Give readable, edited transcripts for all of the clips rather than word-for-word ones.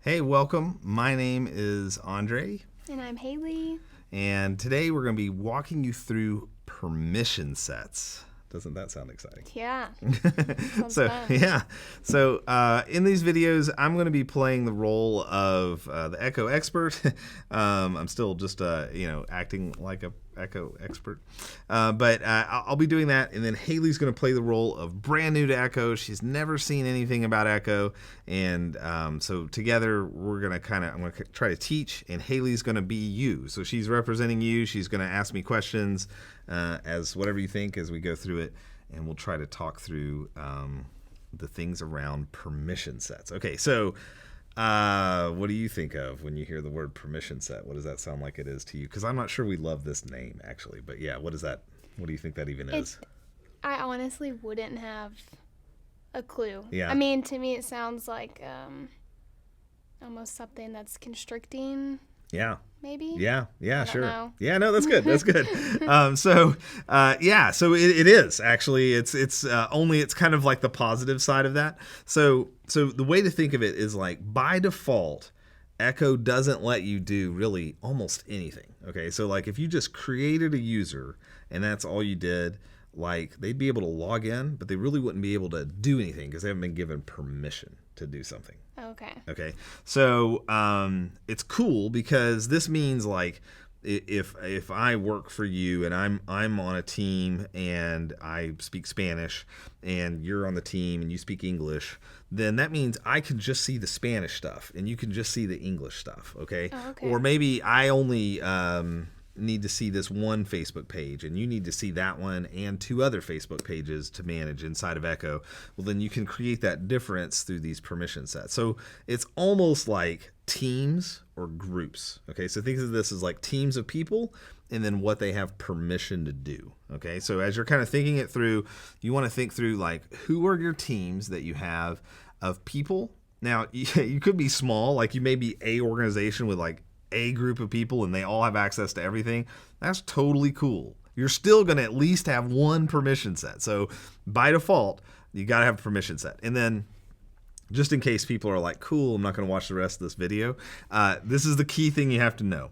Hey, welcome. My name is Andre, And I'm Hailey. and today we're going to be walking you through permission sets. Doesn't that sound exciting? Yeah. Sounds So, fun. yeah. So, in these videos, I'm going to be playing the role of the Echo expert. I'm still just, acting like a Echo expert. But I'll be doing that, and then Haley's going to play the role of brand new to Echo. She's never seen anything about Echo, and so together I'm going to try to teach, and Haley's going to be you. So she's representing you. She's going to ask me questions as whatever you think as we go through it, and we'll try to talk through the things around permission sets. Okay, so what do you think of when you hear the word permission set? What does that sound like it is to you? Because I'm not sure we love this name, actually. But yeah, what is that? What do you think that even is? I honestly wouldn't have a clue. Yeah. I mean, to me, it sounds like almost something that's constricting, Yeah. maybe. Yeah, I sure. don't know. Yeah, no, that's good. That's good. So it is actually. It's only it's kind of like the positive side of that. So the way to think of it is like by default, Echo doesn't let you do really almost anything. Okay, so like if you just created a user and that's all you did, like they'd be able to log in, but they really wouldn't be able to do anything because they haven't been given permission to do something. Okay. Okay, so it's cool because this means like if I work for you and I'm on a team and I speak Spanish and you're on the team and you speak English, then that means I can just see the Spanish stuff and you can just see the English stuff. Okay, Oh, okay. or maybe I only need to see this one Facebook page and you need to see that one and two other Facebook pages to manage inside of Echo. Well, then you can create that difference through these permission sets. So it's almost like teams or groups. Okay, so think of this as like teams of people and then what they have permission to do. Okay, so as you're kind of thinking it through, you want to think through like who are your teams that you have of people. Now, you could be small, like you may be a organization with like a group of people and they all have access to everything. That's totally cool. You're still going to at least have one permission set. So by default, you got to have a permission set. And then just in case people are like, cool, I'm not going to watch the rest of this video, this is the key thing you have to know.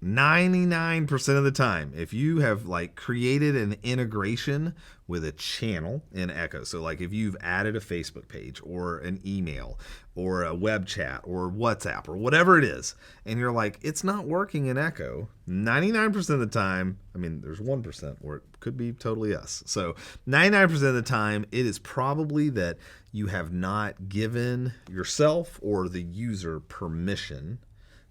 99% of the time, if you have like created an integration with a channel in Echo, so like if you've added a Facebook page or an email or a web chat or WhatsApp or whatever it is, and you're like, it's not working in Echo, 99% of the time, I mean, there's 1% where it could be totally us. So 99% of the time, it is probably that you have not given yourself or the user permission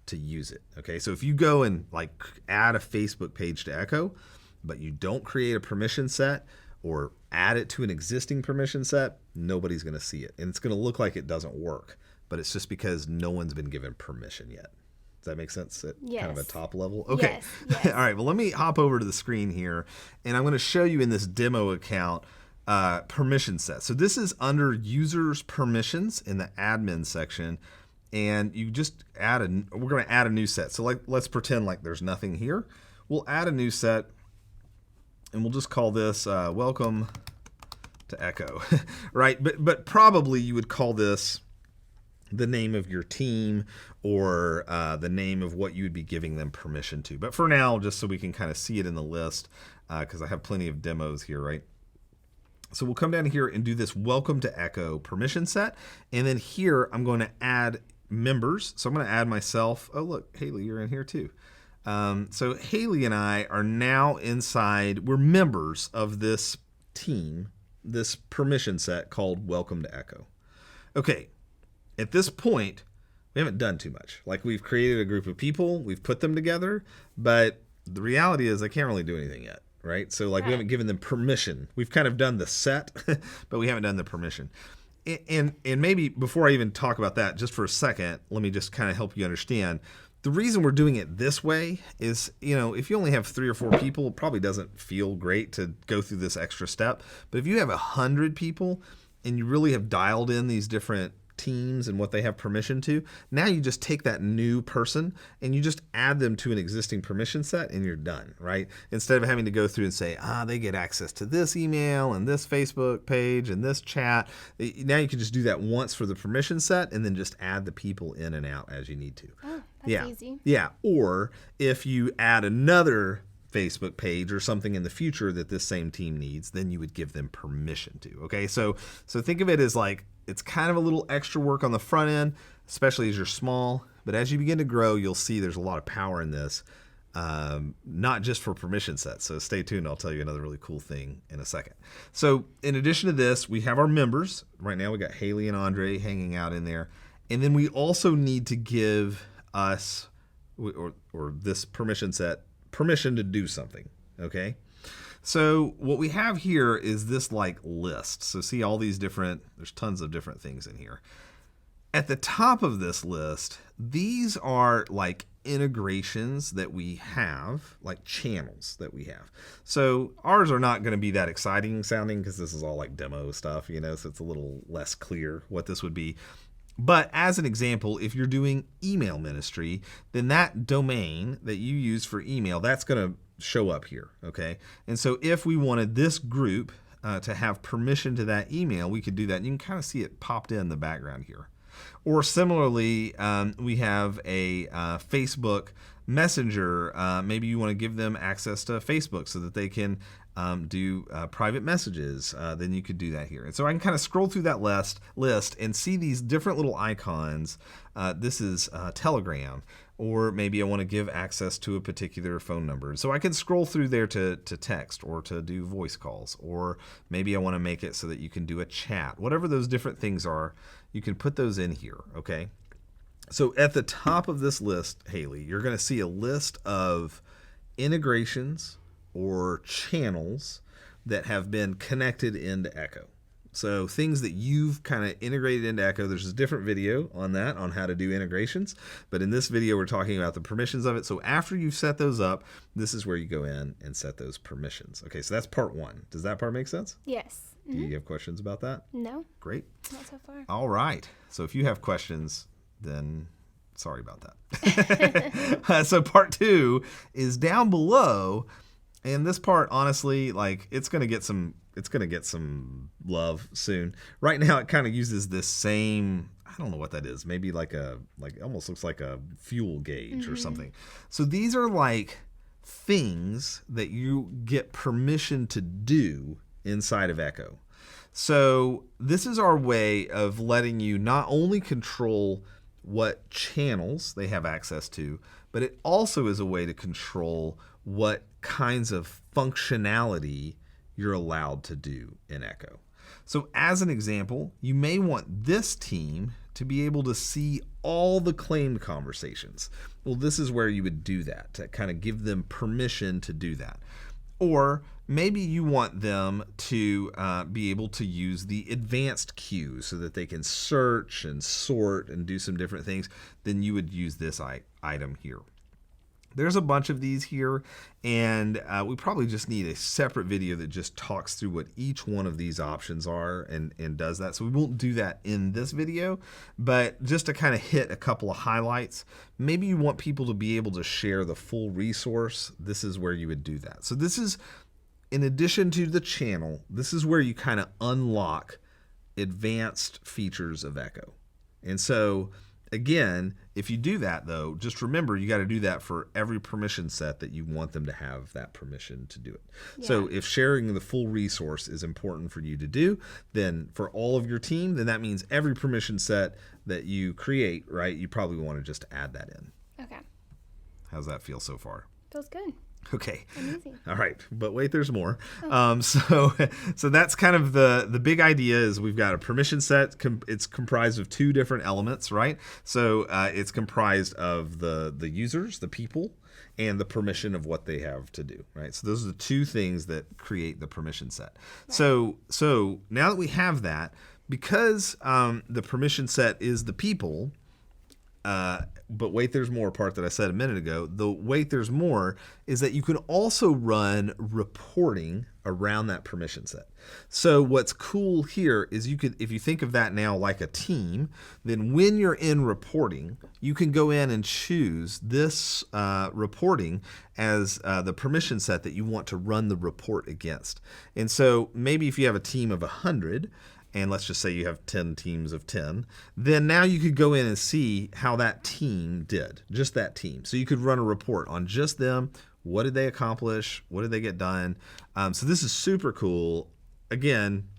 to use it. Okay, so if you go and like add a Facebook page to Echo, but you don't create a permission set or add it to an existing permission set, nobody's going to see it. And it's going to look like it doesn't work, but it's just because no one's been given permission yet. Does that make sense at kind of a top level? Okay. Yes. All right, well, let me hop over to the screen here, and I'm going to show you in this demo account permission set. So this is under users permissions in the admin section. And you just we're going to add a new set. So like, let's pretend like there's nothing here. We'll add a new set and we'll just call this welcome to Echo, right? But probably you would call this the name of your team or the name of what you would be giving them permission to. But for now, just so we can kind of see it in the list, because I have plenty of demos here, right? So we'll come down here and do this welcome to Echo permission set. And then here I'm going to add members. So I'm going to add myself. Oh, look, Hailey, you're in here too. So Hailey and I are now inside. We're members of this team, this permission set called welcome to Echo. Okay, at this point, we haven't done too much. Like we've created a group of people, we've put them together, but the reality is I can't really do anything yet. Right? So like we haven't given them permission. We've kind of done the set, but we haven't done the permission. And maybe before I even talk about that, just for a second, let me just kind of help you understand. The reason we're doing it this way is, if you only have 3 or 4 people, it probably doesn't feel great to go through this extra step. But if you have 100 people and you really have dialed in these different teams and what they have permission to. Now you just take that new person and you just add them to an existing permission set and you're done, right? Instead of having to go through and say, they get access to this email and this Facebook page and this chat. Now you can just do that once for the permission set and then just add the people in and out as you need to. Oh, that's easy. Yeah. Or if you add another Facebook page or something in the future that this same team needs, then you would give them permission to. Okay, so think of it as like it's kind of a little extra work on the front end, especially as you're small. But as you begin to grow, you'll see there's a lot of power in this, not just for permission sets. So stay tuned. I'll tell you another really cool thing in a second. So in addition to this, we have our members. Right now we got Hailey and Andre hanging out in there. And then we also need to give us or this permission set permission to do something, okay? So what we have here is this like list. So see all these there's tons of different things in here. At the top of this list, these are like integrations that we have, like channels that we have. So ours are not going to be that exciting sounding because this is all like demo stuff, so it's a little less clear what this would be. But as an example, if you're doing email ministry, then that domain that you use for email, that's going to show up here, okay? And so if we wanted this group to have permission to that email, we could do that. And you can kind of see it popped in the background here. Or similarly, we have a Facebook Messenger. Maybe you want to give them access to Facebook so that they can do private messages. Then you could do that here. And so I can kind of scroll through that list and see these different little icons. This is Telegram. Or maybe I want to give access to a particular phone number. So I can scroll through there to text or to do voice calls. Or maybe I want to make it so that you can do a chat. Whatever those different things are, you can put those in here, okay? So at the top of this list, Hailey, you're going to see a list of integrations or channels that have been connected into Echo. So things that you've kind of integrated into Echo. There's a different video on that, on how to do integrations. But in this video, we're talking about the permissions of it. So after you've set those up, this is where you go in and set those permissions. Okay, so that's part one. Does that part make sense? Yes. Do you have questions about that? No. Great. Not so far. All right. So if you have questions, then sorry about that. So part two is down below. And this part, honestly, like it's gonna get some love soon. Right now, it kind of uses this same, I don't know what that is. Maybe like it almost looks like a fuel gauge or something. So these are like things that you get permission to do inside of Echo. So this is our way of letting you not only control what channels they have access to, but it also is a way to control what kinds of functionality you're allowed to do in Echo. So as an example, you may want this team to be able to see all the claimed conversations. Well, this is where you would do that, to kind of give them permission to do that. Or maybe you want them to be able to use the advanced queues so that they can search and sort and do some different things. Then you would use this item here. There's a bunch of these here, and we probably just need a separate video that just talks through what each one of these options are and does that. So we won't do that in this video, but just to kind of hit a couple of highlights, maybe you want people to be able to share the full resource. This is where you would do that. So this is, in addition to the channel, this is where you kind of unlock advanced features of Echo. And so again, if you do that, though, just remember you got to do that for every permission set that you want them to have that permission to do it. Yeah. So if sharing the full resource is important for you to do, then for all of your team, then that means every permission set that you create, right, you probably want to just add that in. Okay. How's that feel so far? Feels good. Okay. Amazing. All right. But wait, there's more. Oh. So that's kind of the big idea is we've got a permission set. It's comprised of two different elements, right? So it's comprised of the users, the people, and the permission of what they have to do, right? So those are the two things that create the permission set. Right. So now that we have that, because the permission set is the people, but wait, there's more part that I said a minute ago. The wait, there's more is that you can also run reporting around that permission set. So what's cool here is you could, if you think of that now like a team, then when you're in reporting, you can go in and choose this reporting as the permission set that you want to run the report against. And so maybe if you have a team of 100, and let's just say you have 10 teams of 10, then now you could go in and see how that team did, just that team. So you could run a report on just them. What did they accomplish? What did they get done? So this is super cool. Again,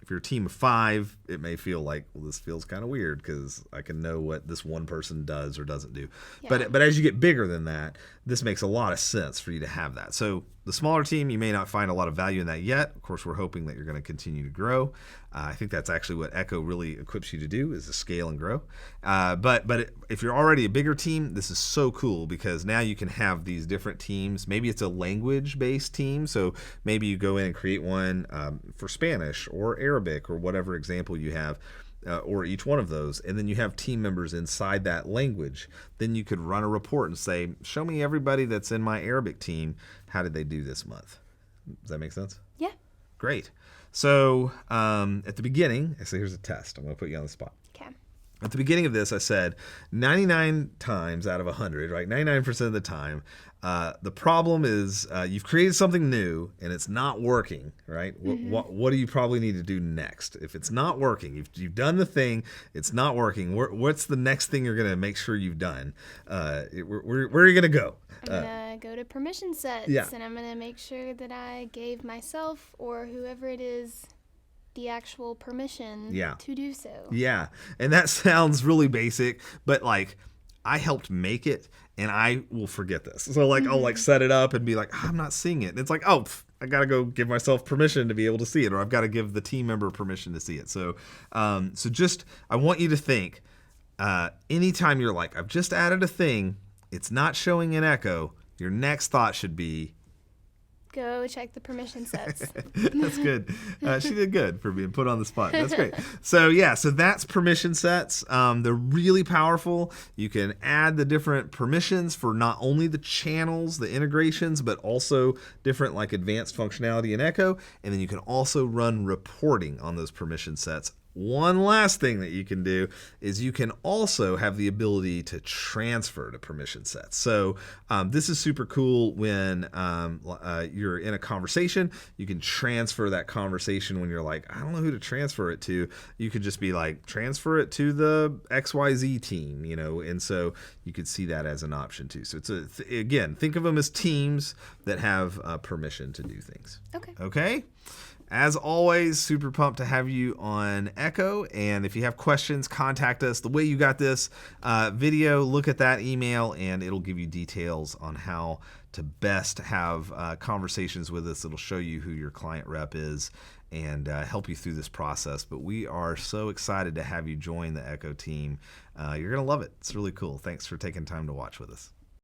if you're a team of 5, it may feel like, well, this feels kind of weird because I can know what this one person does or doesn't do. Yeah. But as you get bigger than that, this makes a lot of sense for you to have that. So the smaller team, you may not find a lot of value in that yet. Of course, we're hoping that you're going to continue to grow. I think that's actually what Echo really equips you to do, is to scale and grow. But if you're already a bigger team, this is so cool because now you can have these different teams. Maybe it's a language-based team, so maybe you go in and create one for Spanish or Arabic or whatever example you have. Or each one of those, and then you have team members inside that language. Then you could run a report and say, show me everybody that's in my Arabic team. How did they do this month? Does that make sense? Yeah. Great. So at the beginning, so here's a test. I'm going to put you on the spot. Okay. At the beginning of this, I said 99 times out of 100, right? 99% of the time, the problem is you've created something new and it's not working, right? Mm-hmm. What do you probably need to do next? If it's not working, you've done the thing, it's not working, what's the next thing you're going to make sure you've done? Where are you going to go? I'm going to go to permission sets, yeah. And I'm going to make sure that I gave myself or whoever it is the actual permission to do so. Yeah, and that sounds really basic, but like I helped make it and I will forget this. So like I'll like set it up and be like, I'm not seeing it. And it's like, I got to go give myself permission to be able to see it, or I've got to give the team member permission to see it. So just I want you to think anytime you're like, I've just added a thing, it's not showing in Echo, your next thought should be, go check the permission sets. That's good. She did good for being put on the spot. That's great. So that's permission sets. They're really powerful. You can add the different permissions for not only the channels, the integrations, but also different like advanced functionality in Echo. And then you can also run reporting on those permission sets. One last thing that you can do is you can also have the ability to transfer to permission sets. So this is super cool when you're in a conversation. You can transfer that conversation when you're like, I don't know who to transfer it to. You could just be like, transfer it to the XYZ team, and so you could see that as an option too. So it's again, think of them as teams that have permission to do things. Okay? As always, super pumped to have you on Echo. And if you have questions, contact us. The way you got this video, look at that email, and it'll give you details on how to best have conversations with us. It'll show you who your client rep is and help you through this process. But we are so excited to have you join the Echo team. You're going to love it. It's really cool. Thanks for taking time to watch with us.